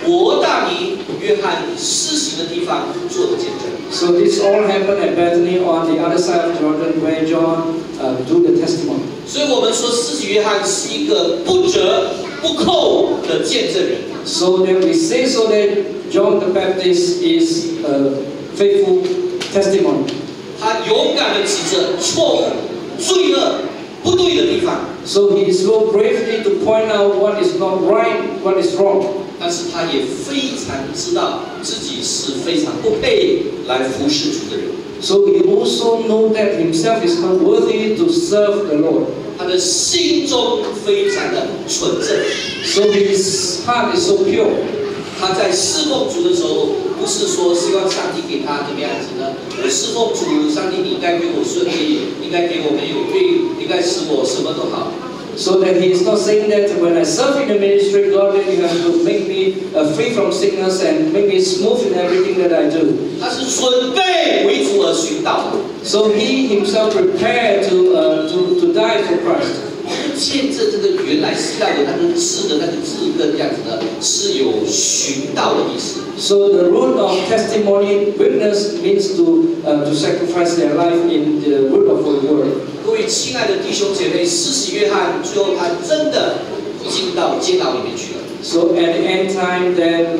伯大尼约翰施行的地方做的见证。So this all happened at Bethany on the other side of Jordan, where John do the testimony. 所以我们说，施洗约翰是一个不折不扣的见证人。So that we say so that John the Baptist is a faithful testimony. 他勇敢的指着错误、罪恶、不对的地方。So he is so bravely to point out what is not right, what is wrong. 但是他也非常知道自己是非常不配来服侍主的人。So he also knows that himself is not worthy to serve the Lord. 他的心中非常的纯正。So his heart is so pure. 他在侍奉主的时候，不是说希望上帝给他怎么样子呢？我侍奉主，上帝你应该给我顺利，应该给我没有病，应该使我什么都好。So that he is not saying that when I serve in the ministry, God, then you have to make me free from sickness and make me smooth in everything that I do. 他是准备为主而寻道的。So he himself prepared to die for Christ. 见证这个原来是要有那个字的那个字根这样子的，是有寻道的意思。So the root of testimony, witness means to sacrifice their life in the root of the word. 各位亲爱的弟兄姐妹，施洗约翰最后他真的进到监牢里面去了。So at the end time, then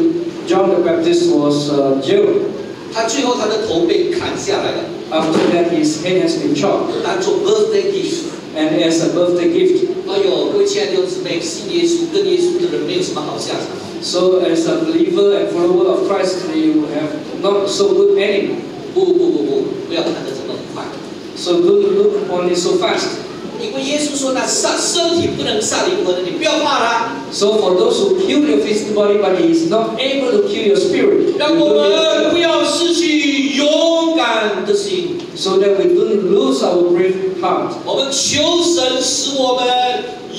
John the Baptist was jailed. 他最后他的头被砍下来了。After that, his head has been chopped. 当做 birthday gift。And as a birthday gift. 哎呦，各位亲爱的弟兄姊妹，信耶稣跟耶稣的人没有什么好下场。So as a believer and follower of Christ, you have not so good ending. 不要看得这么快。So don't look upon it so fast. 因为耶稣说，那身体不能杀灵魂的，你不要怕他。So for those who kill your physical body, but he is not able to kill your spirit. 让我们不要失去勇敢的心。So that we don't lose our brave heart. 我们求神使我们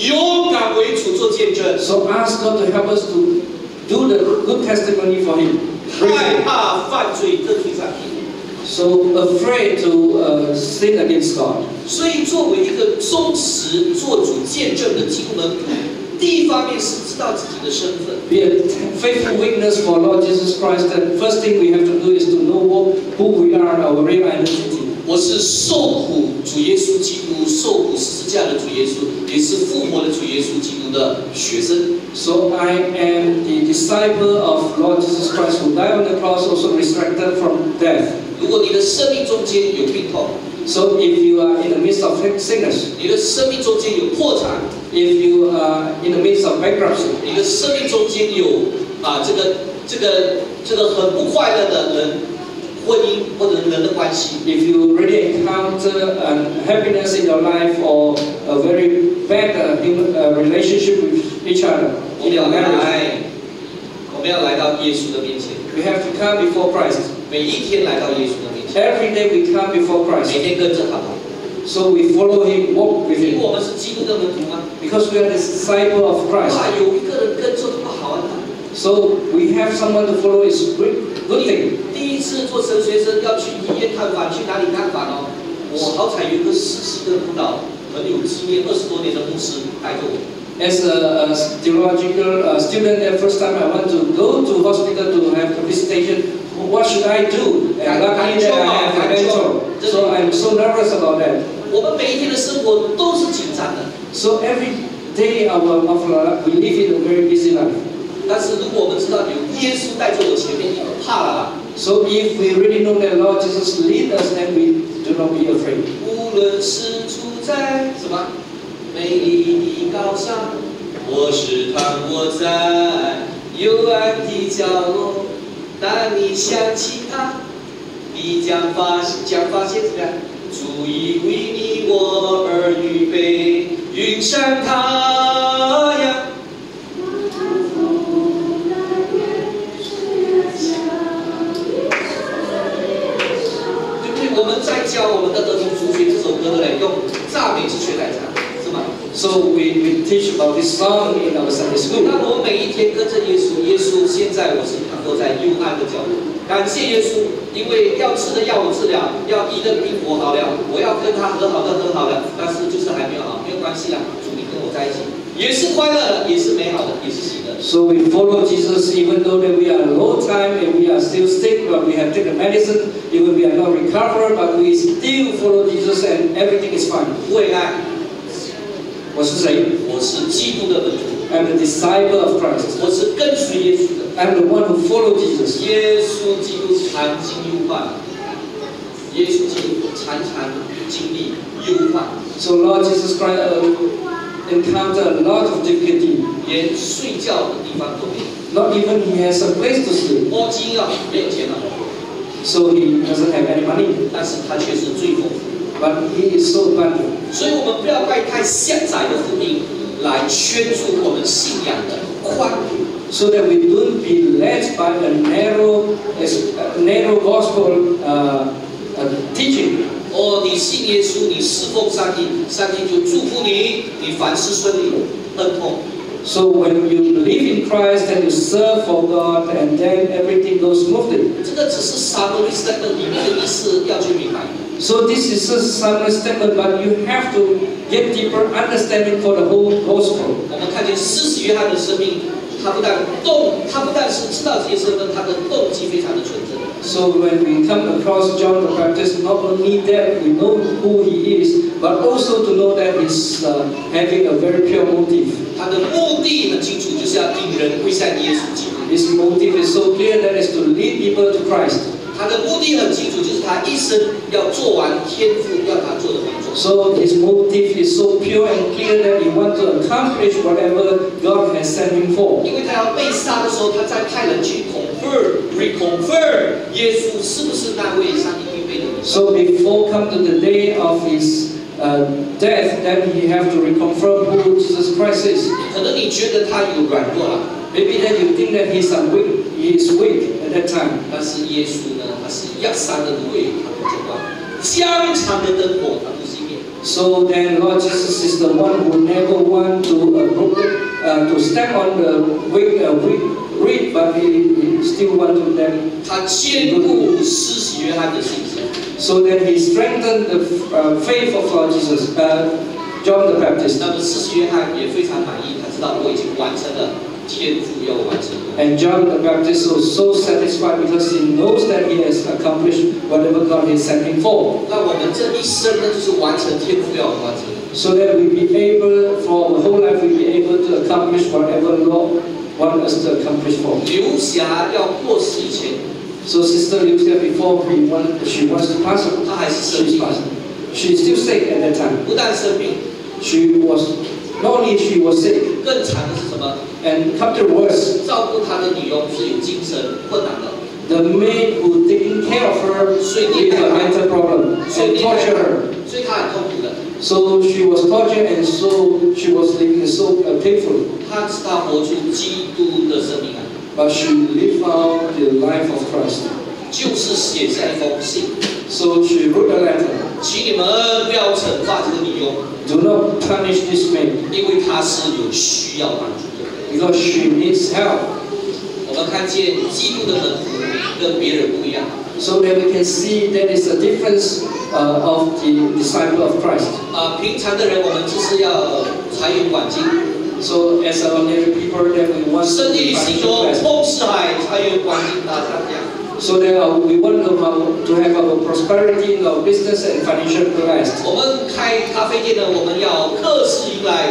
勇敢为主做见证。So ask God to help us to do the good testimony for Him. 害怕犯罪得罪上帝。So afraid to sin against God. 所以作为一个忠实做主见证的基督门徒，第一方面是知道自己的身份。Be a faithful witness for Lord Jesus Christ. And first thing we have to do is to know who we are, our real identity. 我是受苦主耶稣基督，受苦十字架的主耶稣，也是复活的主耶稣基督的学生。So I am the disciple of Lord Jesus Christ who died on the cross, also resurrected from death. 如果你的生命中间有病痛 ，So if you are in the midst of sickness， 你的生命中间有破产 ，if you are in the midst of bankruptcy， 你的生命中间有这个很不快乐的人。婚姻或者人的关系 ，if you really encounter unhappiness in your life or a very bad relationship with each other in your marriage， 我们要来到耶稣的面前。We have to come before Christ。每一天来到耶稣的面前。Every day we come before Christ。每天跟着他跑。So we follow Him, walk with Him。因为我们是基督的门徒吗 ？Because we are the disciple of Christ。有一个人跟着不好啊。So we have someone to follow is good thing。第一次做神学生要去医院探访，去哪里探访哦？我好彩有一个实习的辅导很有经验20多年的牧师带着我。As a theological student, the first time I want to go to hospital to have a visitation, what should I do? And luckily that I have a mentor, so I'm so nervous about that. 我们每一天的生活都是紧张的。So every day of our life, we live in a very busy life. 但是如果我们知道有耶稣带在我前面，你怕了吧？ So if we really know that Lord Jesus lead us, then we do not be afraid. 无论是处在什么美丽的高山，或是躺卧在幽暗的角落，当你想起他，你将发现怎么样？主已为你我而预备云山塔呀。我们在教我们的儿童族群这首歌呢，用赞美之泉来唱，是吗 ？So we teach about this song in our Sunday school. 那我每一天跟着耶稣，耶稣现在我是躺卧在幽暗的角落，感谢耶稣，因为要吃的药物治疗，要医的病我好了，我要跟他和好了，但是就是还没有好，没有关系啦，主你跟我在一起，也是快乐的，也是美好的，也是喜乐。So we follow Jesus even though that we are low time and we are still sick, but we have taken medicine. Even we are not recovered, but we still follow Jesus and everything is fine. 为爱，我是谁？我是基督的门徒， I'm the disciple of Christ. 我是跟随耶稣的。 I'm the one who follows Jesus. 耶稣基督常经忧患，耶稣基督常经历忧患， So Lord Jesus Christ encountered a lot of difficulty. 连睡觉的地方都没有。 Not even he has a place to sleep. 摸金啊，没有钱了， So he doesn't have any money. 但是他却是最丰富。 But he is so abundant. 所以我们不要带太狭窄的福音来圈住我们信仰的宽度。 So that we don't be led by a narrow gospel teaching. 哦，你信耶稣，你侍奉上帝，上帝就祝福你，你凡事顺利，亨通。 So when you believe in Christ and you serve for God, and then everything goes smoothly. 这个只是 summary statement 里面的意思要去明白。 So this is a summary statement, but you have to get deeper understanding for the whole gospel. 我们看见施洗约翰的生命，他不但是知道这些身份，他的动机非常的纯正。 So when we come across John the Baptist, not only that we know who he is, but also to know that he's having a very pure motive. 他的目的很清楚，就是要引人归向耶稣基督。 His motive is so clear that is to lead people to Christ. 他的目的很清楚，就是他一生要做完天父要他做的工作。 So his motive is so pure and clear that he wants to accomplish whatever God has sent him for. 因为他要被杀的时候，他在派人去 reconfirm 耶稣是不是那位上帝预备的弥赛亚。 So before come to the day of his death, then he have to reconfirm who Jesus Christ is. 可能你觉得他有软弱了， Maybe that you think that he is weak at that time. 但是耶稣呢，他是压山的芦苇，他不见光；将长的灯火，他不熄灭。 So then Lord Jesus is the one who never want to step on the reed, but he still want to them. 他坚固施洗约翰的信心。 So that he strengthened the faith of Lord Jesus, John the Baptist. 那么施洗约翰也非常满意，他知道我已经完成了天父要完成的。 And John the Baptist was so satisfied because he knows that he has accomplished whatever God has sent him for. 那我们这一生呢，就是完成天父要完成的。 So that we be able, for the whole life, we be able to accomplish whatever Lord wants us to accomplish for. 刘霞要过世以前， So Sister Liu said before she wants to pass on, 她还是生病， she's still sick at that time. 不但生病， She was, not only she was sick, 更惨的是什么？ and come to worse, 照顾她的女佣是有精神困难的， the maid who taking care of her with a mental problem and torture her. 所以她很痛苦的。 So she was tortured and so she was living so painful. 她活出基督的生命啊， But she lived out the life of Christ. 就是写下一封信， So she wrote a letter. 请你们不要惩罚这个女佣， Do not punish this maid 因为她是有需要帮助的。 because she needs help. 我们看见基督的门徒跟别人不一样。 So that we can see there is a difference of the disciple of Christ. 平常的人我们就是要财源广进， So as ordinary people that we want to 生 be 意兴 financial 隆， blessed. 通四海，财源广进，大家这样。 So that we want to have our prosperity in our business and financial blessed. 我们开咖啡店呢，我们要客似迎来，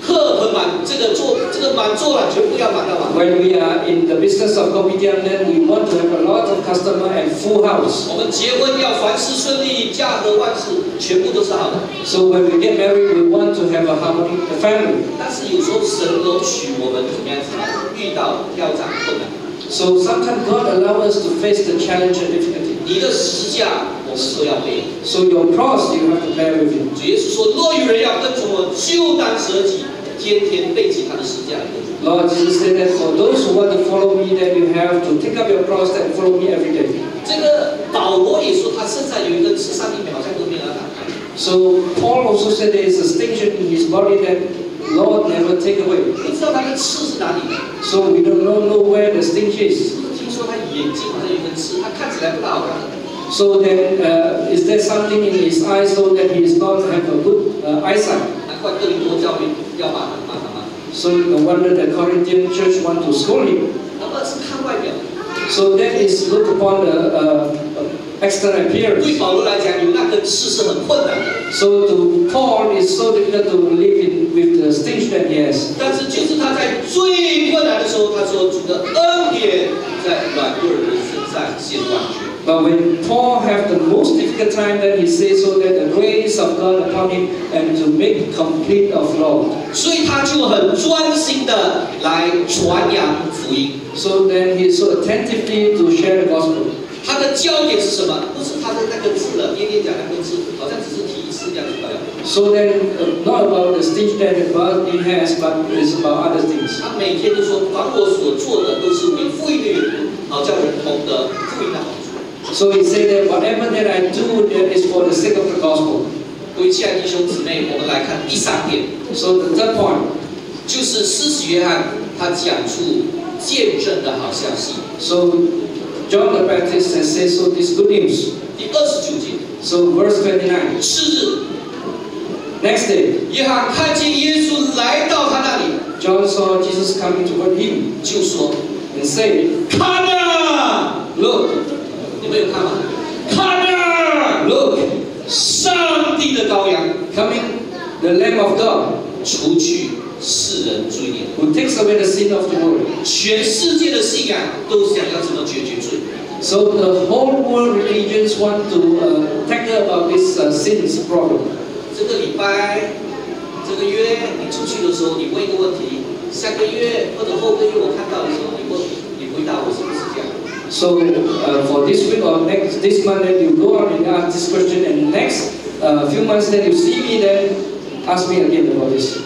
客很满，这个满座了，全部要满到满。 When we are in the business of Kopitiam, then we want to have a lot of customer and full house. 我们结婚要凡事顺利，家和万事全部都是好的。 So when we get married, we want to have a harmony in the family. 但是有时候神都许我们怎么样子遇到挑战困难。 So sometimes God allows us to face the challenge and difficulty. 你的十字架我们都要背。 So your cross you have to bear with you. 主耶稣说：“若有人要跟从我，就当舍己，天天背起他的十字架来跟从。” Lord Jesus said that for those who want to follow me, that you have to take up your cross and follow me every day. 这个保罗也说，他身上有一根刺，上帝好像都没有要打开。 So Paul also said there is a distinction in his body that Lord never take away. 不知道他的刺是哪里的。 So we don't know where the distinction is. 听说他眼睛好像有一根刺，他看起来不大好看的。 So then, is there something in his eyes so that he is not have a good eyesight? 难怪哥林多教会要骂他。So no wonder the Corinthian church want to scold him. 那么是看外表。 So that is look upon the external appearance. 对保罗来讲，有那个事是很困难的。 So to Paul is so difficult to live with the stage that he has. 但是就是他在最困难的时候，他说主的恩典在软弱人身上显完全。 But when Paul have the most difficult time, then he says so that the grace of God upon him and to make complete of law. 所以他就很专心的来传扬福音。 So then he so attentively to share the gospel. 他的焦点是什么？不是他的那个字了，天天讲那个字，好像只是提一次这样就好了。 So then not about the stage that he has, but it's about other things. 他每天都说，凡我所做的都是为福音的缘故，好叫人懂得福音的好处。 So he said that whatever that I do, that is for the sake of the gospel. 各位亲爱的弟兄姊妹，我们来看第3点。 So the third point, 就是施洗约翰他讲出见证的好消息。 so John the Baptist has said so this good news. 第29节， So verse 29. 次日， Next day, 约翰看见耶稣来到他那里， John saw Jesus coming toward him 就说 and said, 看啊 Look, 你们有看吗？看啊 look, 上帝的羔羊， coming the Lamb of God 除去世人罪孽。 who takes away the sin of the world. 全世界的信仰都想要怎么解决罪？ So the whole world religions want to tackle about this sins problem. 这个礼拜、这个月你出去的时候，你问一个问题，下个月或者后个月我看到的时候，你回答我是不是这样？ So for this week or this month, then you go out and ask this question, and next few months, then you see me, then ask me again about this.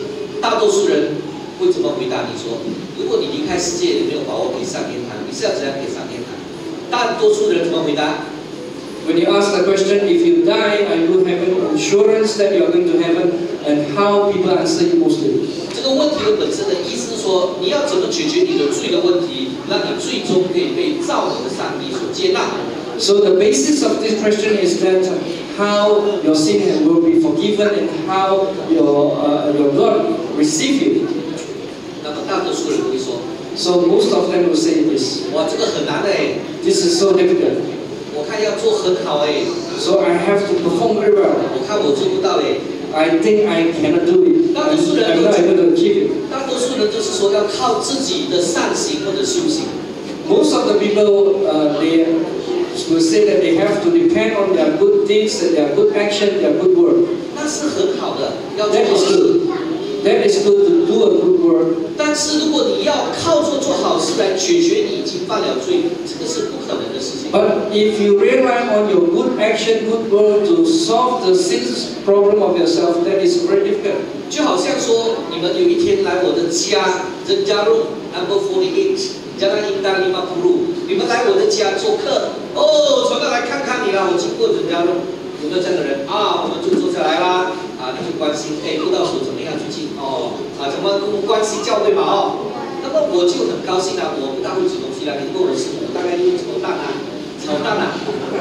大多数人会怎么回答你说？如果你离开世界，你没有把握可以上天堂，你是要怎样可以上天堂？大多数人怎么回答？ When you ask the question, if you die, are you having assurance that you are going to heaven, and how people answer you mostly? 这个问题的本身的意思是说，你要怎么解决你的罪的问题，让你最终可以被造你的上帝所接纳。 So the basis of this question is that how your sin will be forgiven and how your God receive you. 那么大多数人会说， So most of them will say this. 哇，这个很难哎， This is so difficult. 我看要做很好哎， So I have to perform very well. 我看我做不到哎。 I think I cannot do it. I'm not able to achieve it. 大多数人就是说要靠自己的善行或者修行。 Most of the people they will say that they have to depend on their good deeds, and their good action, their good work. 那是很好的，要做 That 好 is 事。 good. That is good to do a good work. 但是如果你要靠做好事来解决你已经犯了罪，这个是不可能的事情。 But if you rely on your good action, good work to solve the sins problem of yourself, that is very difficult. 就好像说，你们有一天来我的家，人家路 No.48， 加拿大利马普鲁，你们来我的家做客，哦，传道来看看你啦，我经过人家路，有没有这样的人啊？我们就坐下来啦，啊，你就关心，哎，布道所怎么样最近？哦，啊，怎么关心教会嘛？哦，那么我就很高兴啊，我不大会煮东西啦，你跟我的师傅大概用炒蛋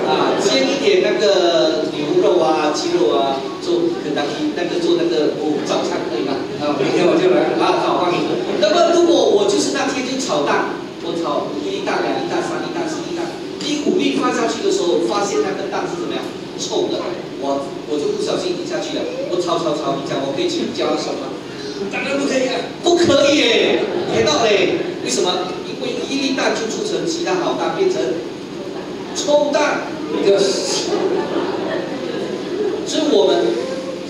啊，煎一点那个牛肉啊、鸡肉啊，做肯德基做那个早餐可以吗？啊，明天我就来啊，好欢迎。那么如果我就是那天就炒蛋，我炒1粒蛋、2粒蛋、3粒蛋、4粒蛋，第5粒放下去的时候，发现那个蛋是怎么样？臭的，我就不小心滴下去了。我炒，你讲我可以请教什么？当然不可以啊，不可以耶，别闹嘞。为什么？因为1粒蛋就做成其他好蛋，变成臭蛋。所以我们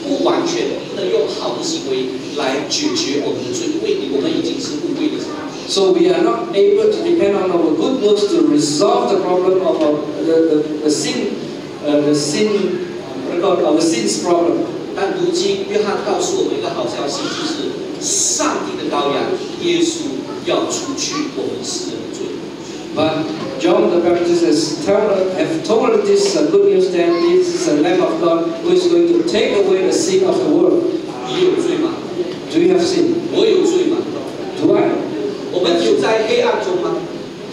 不完全不能用好的行为来解决我们的罪，因为我们已经是无谓的。 So we are not able to depend on our good works to resolve the problem of the sin, our sins problem. 但如今约翰告诉我们一个好消息，就是上帝的羔羊耶稣要除去我们世人的罪。 But John the Baptist have told this good news that this is the Lamb of God who is going to take away the sin of the world. 你有罪吗？ Do you have sin? 我有罪吗？ Do I? 我们有在黑暗中吗？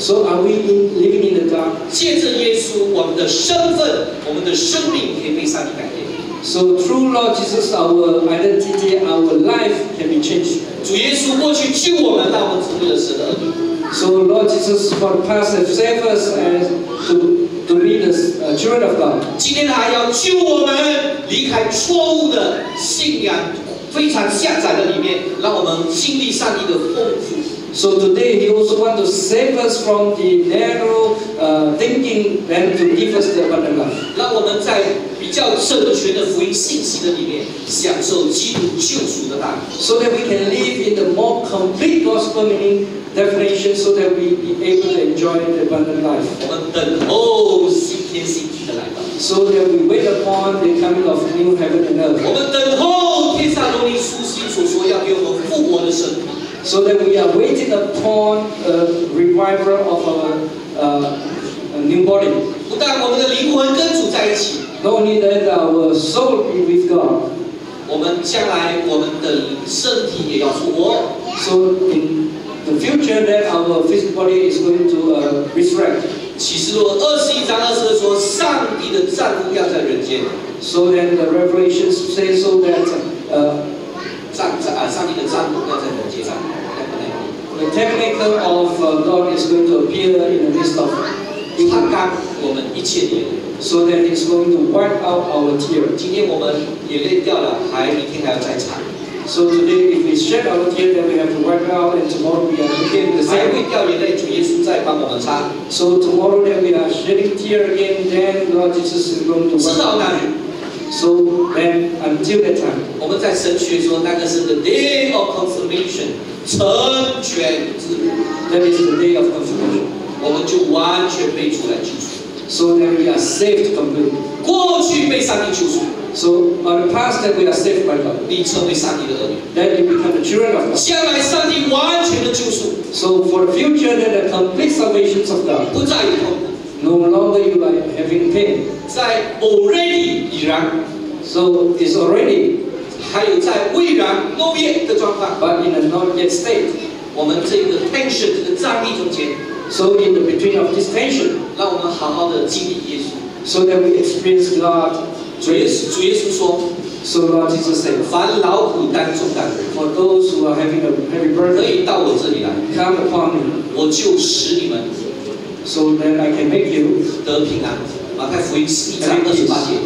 So are we living in the dark? 借着耶稣，我们的身份、我们的生命可以被上帝改变。So through Lord Jesus, our identity, our life can be changed. 主耶稣过去救我们，让我们成为了神的儿女。So Lord Jesus, for the past, have saved us as to be the children of God. 今天他还要救我们离开错误的信仰非常狭窄的里面，让我们经历上帝的丰富。So today He also wants to save us from the narrow thinking and to give us the abundant life. 让我们在比较正确的福音信息的里面，享受基督救赎的大能。So that we can live in the more complete gospel meaning definition, so that we be able to enjoy the abundant life. 我们等候新天新地的来到。So that we wait upon the coming of new heaven and earth. 我们等候天上罗尼书信所说要给我们复活的身体。So that we are waiting upon a revival of our new body. 不但我们的灵魂跟主在一起， Not only that our soul be with God. 我们将来我们的身体也要复活。So in the future, that our physical body is going to resurrect. 启示录21章22说，上帝的帐幕要在人间。So then the Revelations say so that 上帝的帐幕要在人间。the tabernacle of God is going to appear in the midst of 他干我们一切的眼泪。 so that He's going to wipe out our tears. 今天我们眼泪掉了，明天还要再擦。 So today, if we shed our tears, then we have to wipe it out, and tomorrow we are again the 还 same. 会掉眼泪，主耶稣再帮我们擦。 So tomorrow that we are shedding tears again, then Lord Jesus is going to 直 wipe 到 out. 那日， So then until that time, 我们在神学说那个是 the day of consummation， 成全之日， that is the day of consummation. 我们就完全被主来救赎。 So that we are saved completely. 过去被上帝救赎， So on the past that we are saved by God, 你成为上帝的儿女。 then you become the children of God. 将来上帝完全的救赎， So for the future, that the complete salvations of God, 不再有痛苦， no longer you are having pain. 在 already 已然， So it's already, 还有在未然 no yet 的状况， but in a not yet state. 我们这个 tension 这个张力中间， So in the between of this tension, 让我们好好的经历耶稣。 so that we experience God. 主耶稣说， So Lord Jesus said, 凡劳苦担重担的人， for those who are having a heavy 可 burden, 以到我这里来， come upon me, 我就使你们 so that I can make you 得平安。马太福音11章28节。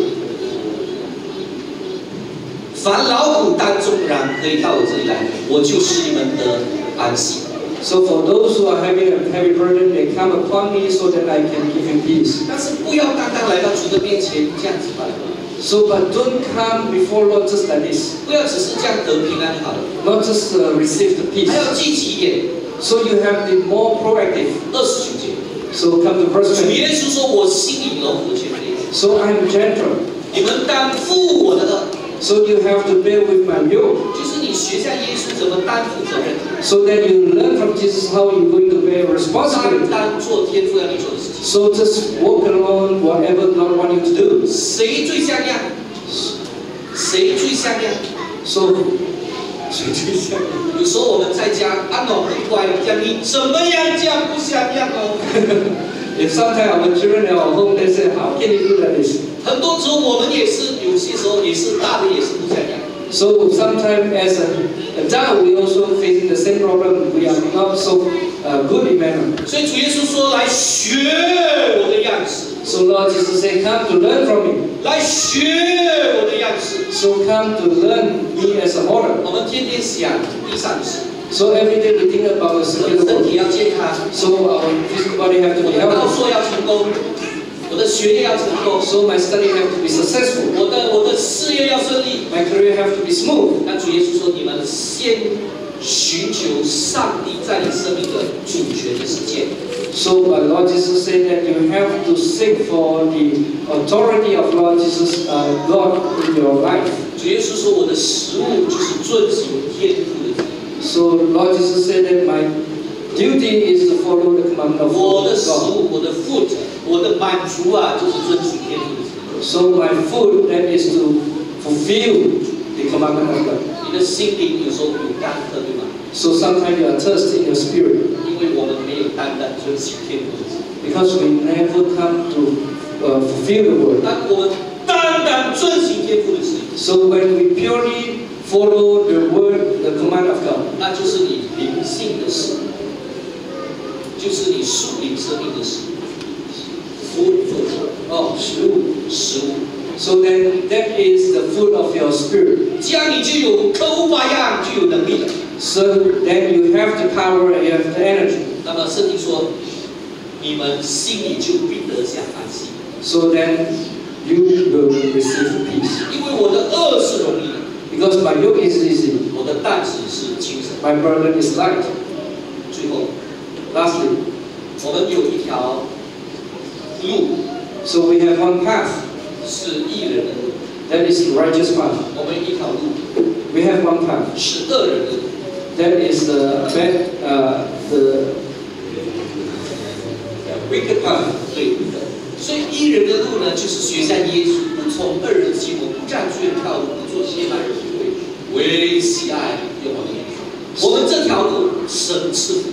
凡劳苦担重担，可以到我这里来，我就使你们得安息。 So for those who are having a heavy burden, they come upon me so that I can give him peace. 但是不要单单来到主的面前这样子罢了， So but don't come before Lord just like this. 不要只是这样得平安就好了， Not just receive the peace. 还要积极一点。 So you have to be more proactive. 29节， So come to verse 主 20. 耶稣说：“我心里柔和谦卑， So I am gentle. 你们担负我的恶。” So you have to bear with my yoke. 就是你学下耶稣怎么担负责任， So that you learn from Jesus how you're going to bear 单 responsibility. 单做天父要你做的事情。 So just walk alone whatever God wants you to do. 谁最像样？谁最像样？ So 有时候我们在家，阿诺很乖，讲你怎么样讲不像样哦。 if sometimes our children are at home, they say, how can you do like this? 很多时候我们也是，有些时候也是大的也是不像样。 So sometimes as an adult, we also facing the same problem. We are not so good in manner. 所以主耶稣说：“来学我的样式， So Lord Jesus said, come to learn from me. 来学我的样式。 So come to learn me as a model. ”我们天天想地上的事， So every day we think about 我 the 的 secular 身体 body. 要健康， So our physical body have to 我 be 的道 healthy. 硕要成功，我的学业要成功， So my study have to be successful. 我的事业要顺利。 My career have to be smooth. 那主耶稣说：“你们先寻求上帝在你生命的主权的实践。” So Lord Jesus said that you have to seek for the authority of Lord Jesus, God in your life. 主耶稣说：“我的食物就是遵行天父的旨意。 So Lord Jesus said that my duty is to follow the commandment of 我的食 God. 物，我的 food， 我的满足啊，就是遵行天父的旨意。 So my food that is to fulfill the commandment of God. 你的心灵有时候有干渴，对吗？ So sometimes you are thirsty in your spirit 因为我们没有单单遵行天父的旨意。 because we never come to fulfill the word. 当我们单单然遵行天父的旨意。So when we purely follow the word, the command of God, 那就是你灵性的食物，就是你属灵生命的食物。food 哦，食物。So then that is the food of your spirit. 这样你就有口无法样，就有能力了。So then you have the power and you have the energy. 那么圣经说，你们心里就必得享安息。So then you will receive peace. 因为我的恶是容易的。Because my yoke is easy. 我的担子是轻省。My burden is light. 最后 ，lastly, 我们有一条路。So we have one path. 是义人的路。That is the righteous path. 我们一条路。We have one path. 是恶人的路。That is the bad, the wicked path. 对。所以义人的路呢，就是学像耶稣，不从恶人计谋，不占罪人跳路，不做亵慢人的位，为喜爱用我的言语。我们这条路神赐福。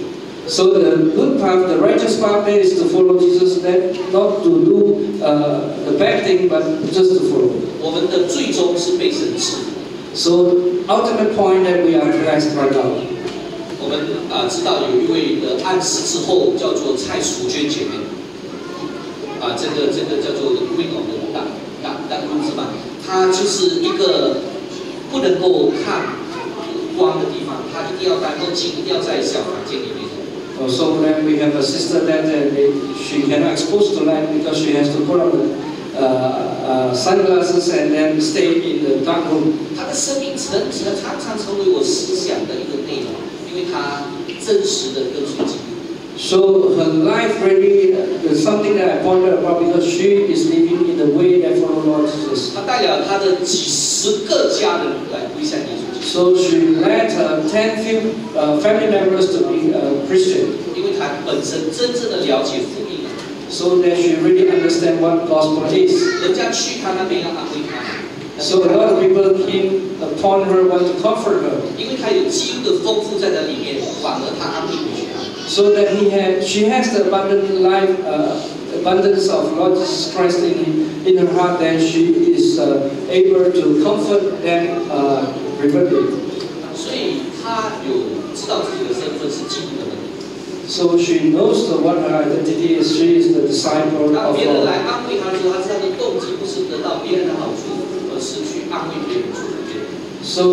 So the good path, the righteous path, there is to follow Jesus, that not to do the bad thing, but just to follow. 我们的最终是被神赐福。So ultimate point that we are blessed by God. 我们知道有一位的安息之后叫做蔡淑娟姐妹，这个叫做 Queen of the 大公司嘛，她就是一个不能够看光的地方，她一定要戴墨镜，一定要在小房间里面。So then we have a sister that she cannot expose to light because she has to put on the sunglasses and then stay in the dark room. 她的生命常常成为我思想的一个内容，因为她真实的跟随基督。So her life really is something that I pointed about because she is living in the way that follow Lord Jesus. 她带了她的几十个家人来归向耶稣。So she led 10 family members to be Christian. 因为她本身真正的了解福音。So that she really understand what gospel is. 人家去她那边要安慰她。So a lot of people came upon her, want to comfort her. 因为她有基督的丰富在那里面，反而她安慰不去她。So that she has the abundant life, abundance of Lord Jesus Christ in her heart, then she is able to comfort them privately. 所以她有知道自己的身份是基督的门徒。So she knows what her identity is. She is the disciple of God. 当别人来安慰她的时候，她知道的动机不是得到别人的好处，而是去安慰别人、祝福别人。So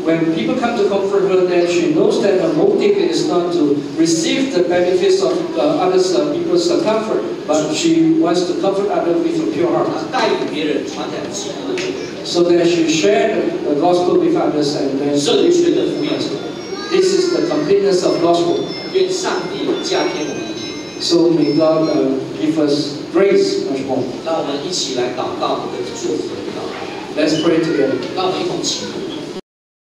when people come to comfort her, then she knows that her motive is not to receive the benefits of others people's comfort, but she wants to comfort others with a pure heart. 带领别人传讲基督的福音。So that she shared the gospel with others and then. 正确的福音。This is the completeness of gospel. 愿上帝加添我们一点。So may God give us grace much more. 让我们一起来祷告，跟祝福祷告。Let's pray together. 让我们一同祈祷。